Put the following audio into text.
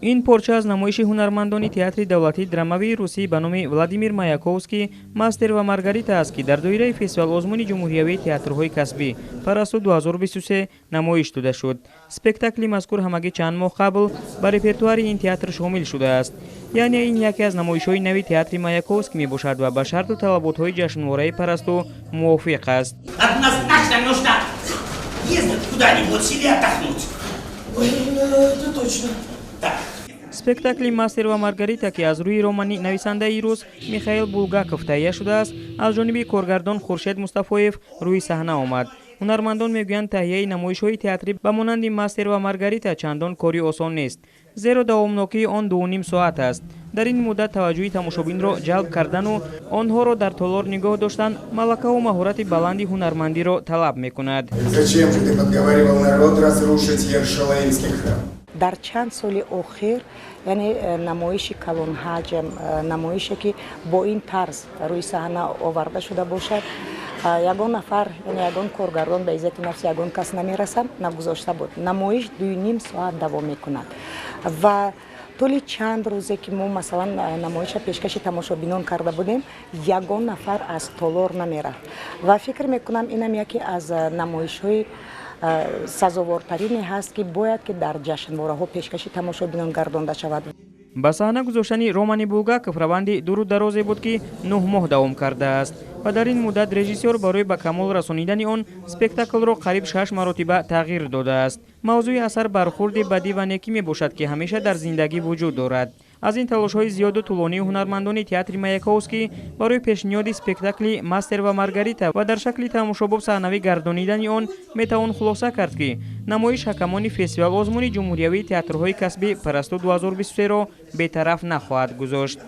این پارچه از نمایش هنرمندان تئاتر دولتی دراماوی روسی به نام ولادیمیر مایاکوفسکی ماستر و مارگاریتا است که در دایره فستیوال آزمون جمهوری تئاترهای کسبی پرستو 2023 نمایش داده شد. اسپکتاکل مذکور همگی چند ماه قبل به رپرتوار این تئاتر شامل شده است. یعنی این یکی از نمایش‌های نوی تئاتر مایاکوفسکی میباشد و به شرط و طلبات‌های جشنواره پرستو موافق است. اسپکتاکل ماستر و مارگاریتا که از روی رمانی نویسنده ایروس میخائیل بولگاکوف تهیه شده است از جانب کارگردان خورشید مصطفایف روی صحنه آمد. هنرمندان میگویند تهیه نمایش‌های تئاتری به مانند ماستر و مارگاریتا چندان کاری آسان نیست، زیرا دوامناکی آن 2.5 ساعت است. در این مدت توجه تماشابین را جلب کردن و آنها را در تالار نگاه داشتن ملکه و مهارت بلند هنرمندی را طلب میکند. در چند سال اخیر یعنی نمایش کلان حجم، نمایشی که با این طرز روی صحنه آورده شده باشد، یگان نفر یعنی یگان کارگردان به عزت نفس یگان کس نمیرسد نگذاشته بود. نمایش 2.5 ساعت دوام میکند و طول چند روزه که ما مثلا نمایش پیشکش تماشابینان کرده بودیم یگان نفر از تالار نمیره و فکر میکنم اینم یکی از نمایش های سزاوارترینی هست که باید که در جشنواره ها پیشکش تماشابینان گردانده شود. به صحنه گذاشتن رومانی بولگاکوف روند دور و درازی بود که 9 ماه دوام کرده است و در این مدت رژیسور برای به کمال رسانیدن آن اسپکتاکل را قریب 6 مرتبه تغییر داده است. موضوع اثر برخورد بدی و نیکی می باشد که همیشه در زندگی وجود دارد. از این تلاش‌های زیاد و طولانی هنرمندان تئاتر مایاکوفسکی برای پیشنهاد اسپکتاکل ماستر و مارگاریتا و در شکل تماشاباب صحنوی گردانیدن آن میتوان خلاصه کرد که نمایش حکمان فستیوال آزمون جمهوری تئاترهای کسبی پرستو 2023 را بی‌طرف نخواهد گذاشت.